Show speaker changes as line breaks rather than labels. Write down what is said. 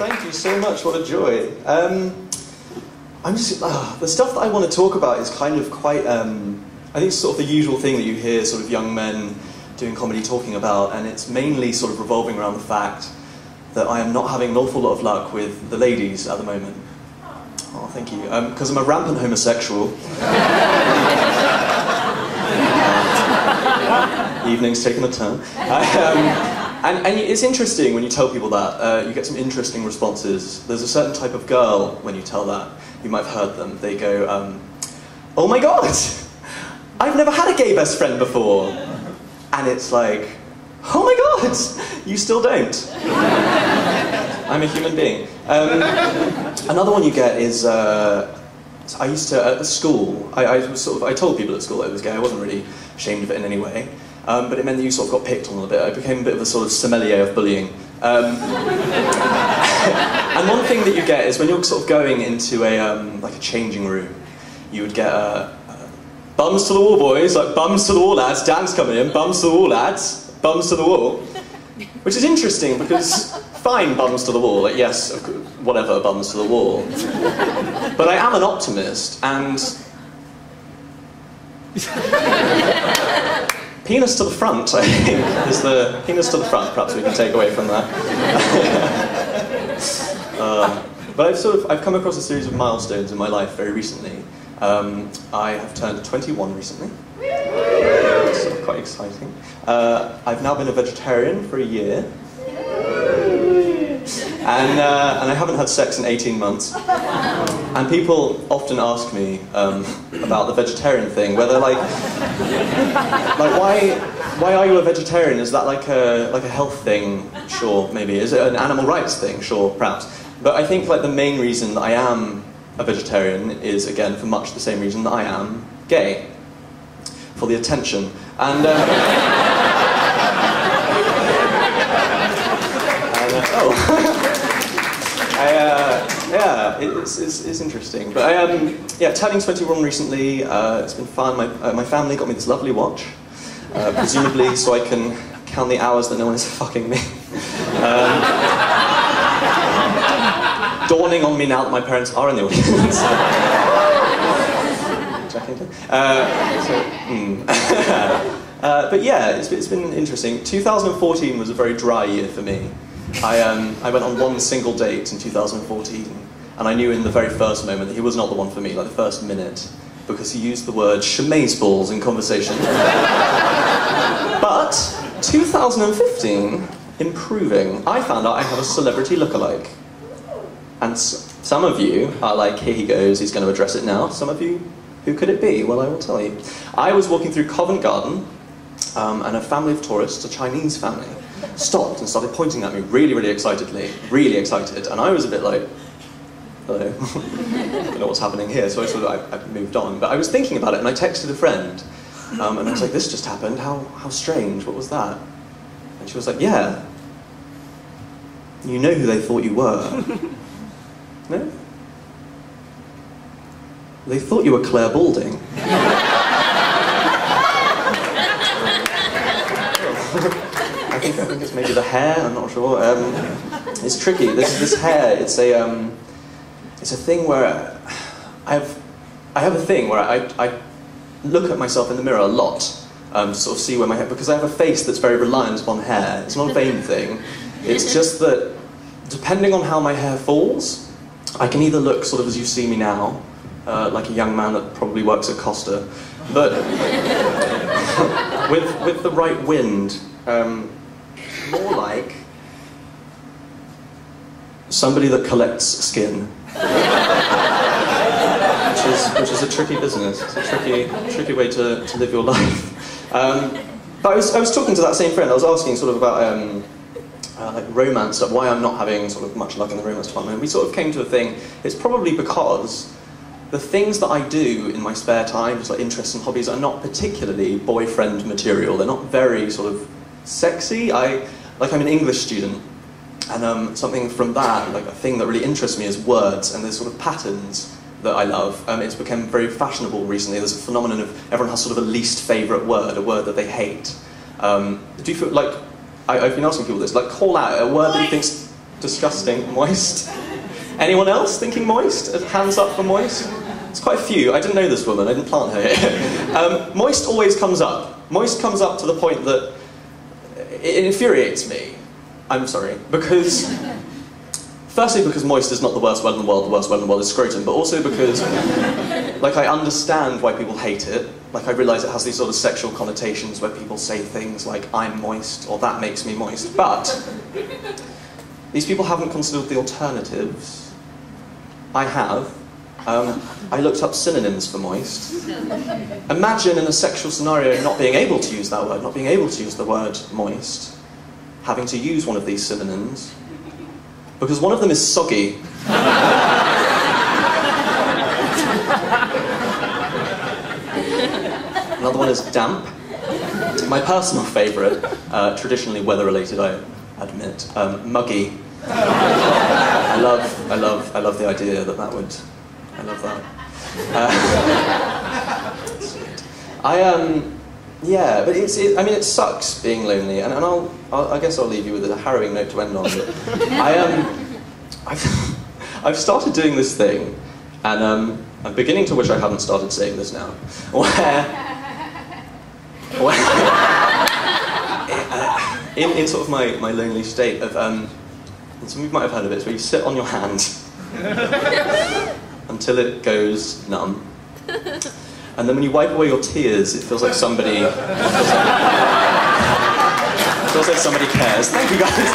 thank you so much. What a joy. I'm just the stuff that I want to talk about is kind of quite. I think it's sort of the usual thing that you hear sort of young men doing comedy talking about, and it's mainly sort of revolving around the fact that I am not having an awful lot of luck with the ladies at the moment. Oh, thank you. Because I'm a rampant homosexual. Evening's taken a turn. And it's interesting when you tell people that. You get some interesting responses. There's a certain type of girl, when you tell that, you might have heard them, they go, oh my god, I've never had a gay best friend before. And it's like, oh my god, you still don't. I'm a human being. Another one you get is, I used to, at the school, I told people at school I was gay. I wasn't really ashamed of it in any way. But it meant that you sort of got picked on a little bit. I became a bit of a sort of sommelier of bullying. And one thing that you get is when you're sort of going into a like a changing room, you would get bums to the wall, boys, like bums to the wall, lads. Dan's coming in, bums to the wall, lads, bums to the wall. Which is interesting because fine, bums to the wall, like yes, whatever, bums to the wall. But I am an optimist, and penis to the front, I think, is the penis to the front. Perhaps we can take away from that. But I've come across a series of milestones in my life very recently. I have turned 21 recently. It's sort of quite exciting. I've now been a vegetarian for a year. And I haven't had sex in 18 months. And people often ask me about the vegetarian thing, whether like why are you a vegetarian? Is that like a health thing? Sure, maybe. Is it an animal rights thing? Sure, perhaps. But I think like the main reason that I am a vegetarian is, again, for much the same reason that I am gay. For the attention. And yeah, it's interesting. But yeah, turning 21 recently, it's been fun. My family got me this lovely watch, presumably so I can count the hours that no one is fucking me. Dawning on me now that my parents are in the audience. But yeah, it's been interesting. 2014 was a very dry year for me. I went on one single date in 2014, and I knew in the very first moment that he was not the one for me, like the first minute, because he used the word balls in conversation. But 2015, improving, I found out I have a celebrity lookalike. And some of you are like, here he goes, he's going to address it now. Some of you, who could it be? Well, I will tell you. I was walking through Covent Garden, and a family of tourists, a Chinese family, stopped and started pointing at me really, really excitedly, really excited. And I was a bit like, hello, I don't know what's happening here. So I moved on. But I was thinking about it, and I texted a friend, and I was like, this just happened, how strange, what was that? And she was like, yeah, you know who they thought you were. No? They thought you were Claire Balding. I think it's maybe the hair, I'm not sure. It's tricky. This hair, it's a thing where I have a thing where I look at myself in the mirror a lot to sort of see where my hair, because I have a face that's very reliant upon hair. It's not a vain thing. It's just that depending on how my hair falls, I can either look sort of as you see me now, like a young man that probably works at Costa, but with the right wind, more like somebody that collects skin, which is a tricky business. It's a tricky way to live your life. But I was talking to that same friend. I was asking sort of about like romance stuff, why I'm not having sort of much luck in the romance department. We sort of came to a thing. It's probably because the things that I do in my spare time, just like interests and hobbies, are not particularly boyfriend material. They're not very sort of sexy. I'm an English student, and something from that, like a thing that really interests me is words, and there's sort of patterns that I love. It's become very fashionable recently. There's a phenomenon of everyone has sort of a least favourite word, a word that they hate. Do you feel like, I've been asking people this, like call out a word that you think's Disgusting. Moist. Anyone else thinking moist? Hands up for moist? It's quite a few. I didn't know this woman. I didn't plant her here. Moist always comes up. Moist comes up to the point that it infuriates me. I'm sorry. Because... Firstly, because moist is not the worst word in the world. The worst word in the world is scrotum. But also because, like, I understand why people hate it. Like, I realise it has these sort of sexual connotations where people say things like, I'm moist, or that makes me moist. But these people haven't considered the alternatives. I have. I looked up synonyms for moist. Imagine in a sexual scenario not being able to use that word, not being able to use the word moist, having to use one of these synonyms. Because one of them is soggy. Another one is damp. My personal favourite, traditionally weather-related, I admit, muggy. I love the idea that would. I love that. Yeah, but I mean, it sucks being lonely, and I guess I'll leave you with a harrowing note to end on. But I've started doing this thing, and I'm beginning to wish I hadn't started saying this now, where in sort of my lonely state of, and some of you might have heard of it, it's where you sit on your hand until it goes numb. And then when you wipe away your tears, it feels like somebody cares. Thank you, guys.